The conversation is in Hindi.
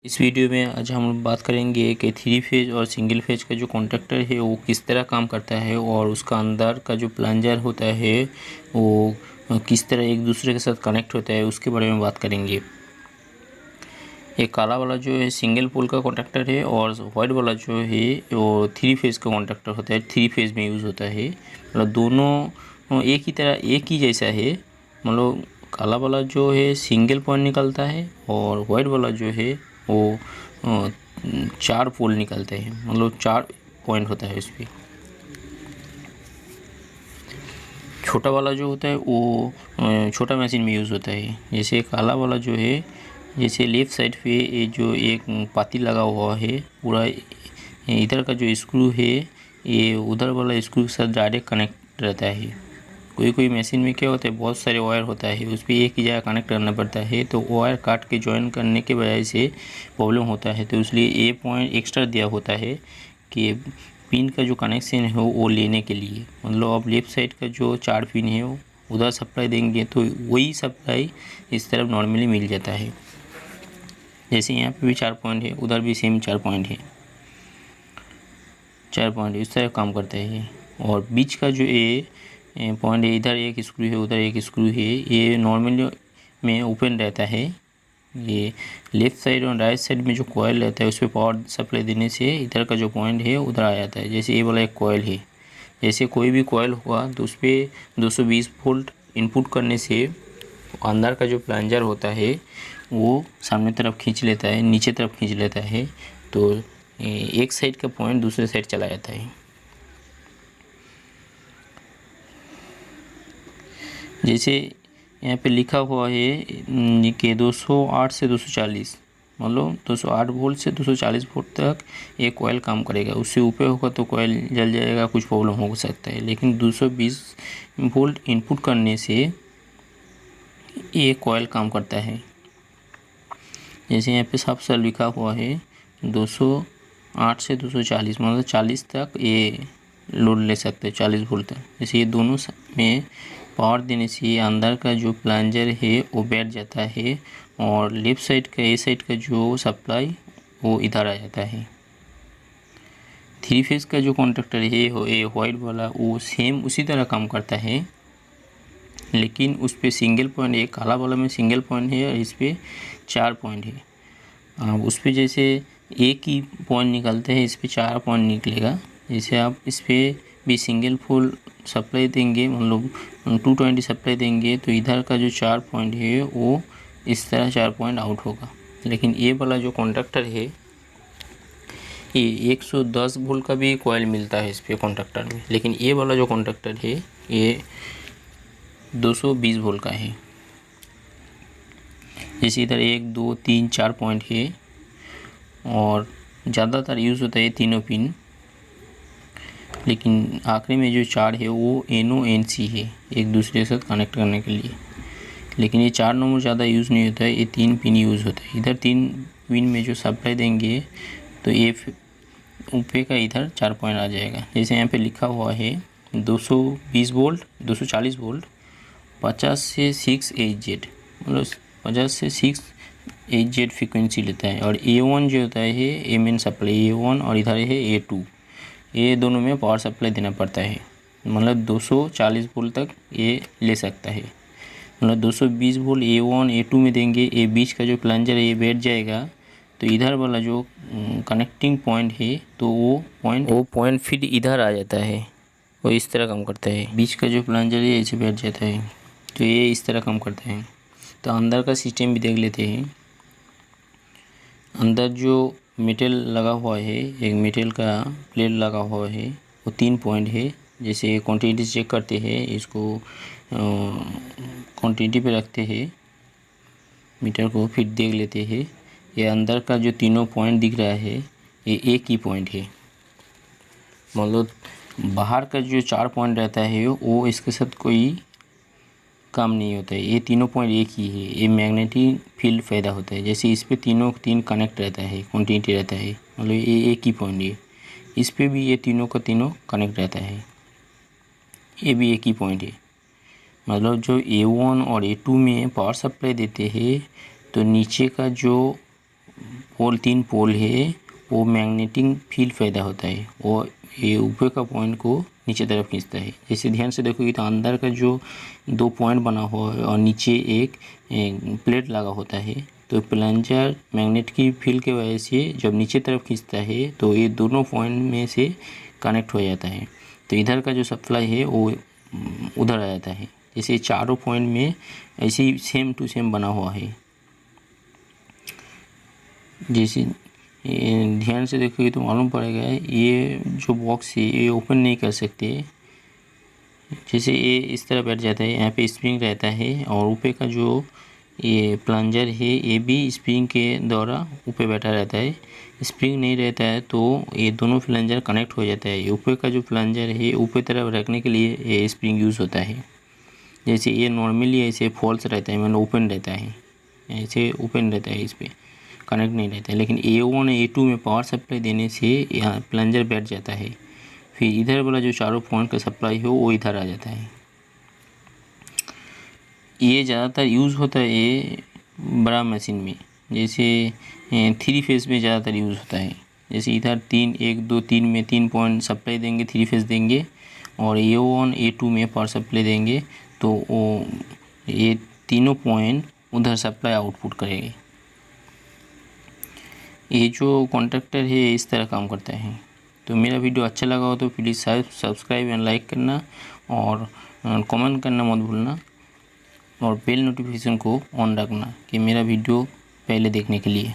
इस वीडियो में आज हम बात करेंगे कि थ्री फेज और सिंगल फेज का जो कॉन्ट्रैक्टर है वो किस तरह काम करता है और उसका अंदर का जो प्लंजर होता है वो किस तरह एक दूसरे के साथ कनेक्ट होता है उसके बारे में बात करेंगे। ये काला वाला जो है सिंगल पोल का कॉन्ट्रैक्टर है और वाइट वाला जो है वो थ्री फेज का कॉन्ट्रैक्टर होता है, थ्री फेज में यूज़ होता है। मतलब दोनों एक ही तरह एक ही जैसा है। मतलब काला वाला जो है सिंगल पॉइंट निकलता है और वाइट वाला जो है वो 4 पोल निकलते हैं, मतलब 4 पॉइंट होता है इस पर। छोटा वाला जो होता है वो छोटा मशीन में यूज़ होता है। जैसे काला वाला जो है, जैसे लेफ़्ट साइड पे ये जो एक पाती लगा हुआ है, पूरा इधर का जो स्क्रू है ये उधर वाला स्क्रू के साथ डायरेक्ट कनेक्ट रहता है। कोई कोई मशीन में क्या होता है, बहुत सारे वायर होता है, उस पर एक ही जगह कनेक्ट करना पड़ता है, तो वायर काट के जॉइन करने के वजह से प्रॉब्लम होता है। तो इसलिए ये पॉइंट एक्स्ट्रा दिया होता है कि पिन का जो कनेक्शन है वो लेने के लिए। मतलब अब लेफ़्ट साइड का जो 4 पिन है वो उधर सप्लाई देंगे तो वही सप्लाई इस तरफ नॉर्मली मिल जाता है। जैसे यहाँ पे भी 4 पॉइंट है, उधर भी सेम 4 पॉइंट है, 4 पॉइंट इस तरह काम करता है। और बीच का जो ये पॉइंट है, इधर एक स्क्रू है उधर एक स्क्रू है, ये नॉर्मली में ओपन रहता है। ये लेफ़्ट साइड और राइट साइड में जो कॉयल रहता है उस पर पावर सप्लाई देने से इधर का जो पॉइंट है उधर आ जाता है। जैसे ये वाला एक कॉयल है, जैसे कोई भी कॉयल हुआ तो उस पर 220 वोल्ट इनपुट करने से अंदर का जो प्लंजर होता है वो सामने तरफ खींच लेता है, नीचे तरफ खींच लेता है, तो एक साइड का पॉइंट दूसरे साइड चला जाता है। जैसे यहाँ पे लिखा हुआ है कि 208 से 240, मतलब 208 वोल्ट से 240 वोल्ट तक ये कोयल काम करेगा। उससे ऊपर होगा तो कोयल जल जाएगा, कुछ प्रॉब्लम हो सकता है। लेकिन 220 वोल्ट इनपुट करने से ये कोयल काम करता है। जैसे यहाँ पे साफ साफ लिखा हुआ है 208 से 240, मतलब 40 तक ये लोड ले सकते हैं, 40 वोल्ट तक। जैसे ये दोनों में पावर देने से अंदर का जो प्लंजर है वो बैठ जाता है और लेफ़्ट साइड का ए साइड का जो सप्लाई वो इधर आ जाता है। थ्री फेज का जो कॉन्ट्रैक्टर है ये वाइट वाला वो सेम उसी तरह काम करता है, लेकिन उस पर सिंगल पॉइंट है। काला वाला में सिंगल पॉइंट है और इस पर 4 पॉइंट है। उस पर जैसे एक ही पॉइंट निकलते हैं, इस पर 4 पॉइंट निकलेगा। जैसे आप इस पर भी सिंगल फुल सप्लाई देंगे, मतलब 220 सप्लाई देंगे, तो इधर का जो 4 पॉइंट है वो इस तरह 4 पॉइंट आउट होगा। लेकिन ये वाला जो कॉन्ट्रैक्टर है ये 110 वोल्ट का भी कॉइल मिलता है इस पे कॉन्ट्रैक्टर में, लेकिन ये वाला जो कॉन्ट्रैक्टर है ये 220 वोल्ट का है। जैसे इधर 1 2 3 4 पॉइंट है और ज़्यादातर यूज़ होता है तीनों पिन, लेकिन आखिरी में जो 4 है वो NO NC है, एक दूसरे के साथ कनेक्ट करने के लिए। लेकिन ये 4 नंबर ज़्यादा यूज़ नहीं होता है, ये 3 पिन यूज़ होता है। इधर 3 पिन में जो सप्लाई देंगे तो ये ऊपर का इधर 4 पॉइंट आ जाएगा। जैसे यहाँ पे लिखा हुआ है 220 वोल्ट 240 वोल्ट 50 से 6HZ, मतलब 50 से 6HZ फ्रिक्वेंसी लेता है। और A1 जो होता है ये मेन सप्लाई A1 और इधर है A2, ये दोनों में पावर सप्लाई देना पड़ता है। मतलब 240 वोल्ट तक ये ले सकता है। मतलब 220 वोल्ट A1 A2 में देंगे, ये बीच का जो प्लंजर है ये बैठ जाएगा, तो इधर वाला जो कनेक्टिंग पॉइंट है तो वो पॉइंट फिर इधर आ जाता है, वो इस तरह काम करता है। बीच का जो प्लंजर है ऐसे बैठ जाता है, तो ये इस तरह काम करता है। तो अंदर का सिस्टम भी देख लेते हैं। अंदर जो मेटल लगा हुआ है, एक मेटल का प्लेट लगा हुआ है, वो 3 पॉइंट है। जैसे क्वांटिटी चेक करते हैं, इसको क्वांटिटी पे रखते हैं मीटर को, फिर देख लेते हैं। ये अंदर का जो तीनों पॉइंट दिख रहा है ये एक ही पॉइंट है। मतलब बाहर का जो 4 पॉइंट रहता है वो इसके साथ कोई काम नहीं होता है, ये तीनों पॉइंट एक ही है। ये मैग्नेटिक फील्ड पैदा होता है। जैसे इस पे तीन कनेक्ट रहता है, क्वांटिटी रहता है, मतलब ये एक ही पॉइंट है। इस पे भी ये तीनों का तीनों कनेक्ट रहता है, ये भी एक ही पॉइंट है। मतलब जो A1 और A2 में पावर सप्लाई देते हैं तो नीचे का जो तीन पोल है वो मैग्नेटिक फील्ड पैदा होता है, वो ये ऊपर का पॉइंट को नीचे तरफ खींचता है। जैसे ध्यान से देखोगे तो अंदर का जो 2 पॉइंट बना हुआ है और नीचे एक प्लेट लगा होता है, तो प्लंजर मैग्नेटिक फील्ड के वजह से जब नीचे तरफ खींचता है तो ये दोनों पॉइंट में से कनेक्ट हो जाता है, तो इधर का जो सप्लाई है वो उधर आ जाता है। जैसे चारों पॉइंट में ऐसे ही सेम टू सेम बना हुआ है। जैसे ध्यान से देखोगे तो मालूम पड़ेगा ये जो बॉक्स है ये ओपन नहीं कर सकते। जैसे ये इस तरह बैठ जाता है, यहाँ पे स्प्रिंग रहता है और ऊपर का जो ये प्लंजर है ये भी स्प्रिंग के द्वारा ऊपर बैठा रहता है। स्प्रिंग नहीं रहता है तो ये दोनों प्लंजर कनेक्ट हो जाता है। ऊपर का जो प्लंजर है ऊपर तरफ रखने के लिए ये स्प्रिंग यूज़ होता है। जैसे ये नॉर्मली ऐसे फॉल्स रहता है, मतलब ओपन रहता है, ऐसे ओपन रहता है, इस पर कनेक्ट नहीं रहता है। लेकिन A1 A2 में पावर सप्लाई देने से यहाँ प्लंजर बैठ जाता है, फिर इधर वाला जो चारों पॉइंट का सप्लाई हो वो इधर आ जाता है। ये ज़्यादातर यूज़ होता है ये बड़ा मशीन में, जैसे 3 फेज़ में ज़्यादातर यूज़ होता है। जैसे इधर 1 2 3 में 3 पॉइंट सप्लाई देंगे, 3 फेज़ देंगे, और A1 A2 में पावर सप्लाई देंगे तो वो ये तीनों पॉइंट उधर सप्लाई आउटपुट करेंगे। ये जो कॉन्ट्रैक्टर है इस तरह काम करता है। तो मेरा वीडियो अच्छा लगा हो तो प्लीज़ सब्सक्राइब एंड लाइक करना और कमेंट करना मत भूलना, और बेल नोटिफिकेशन को ऑन रखना कि मेरा वीडियो पहले देखने के लिए।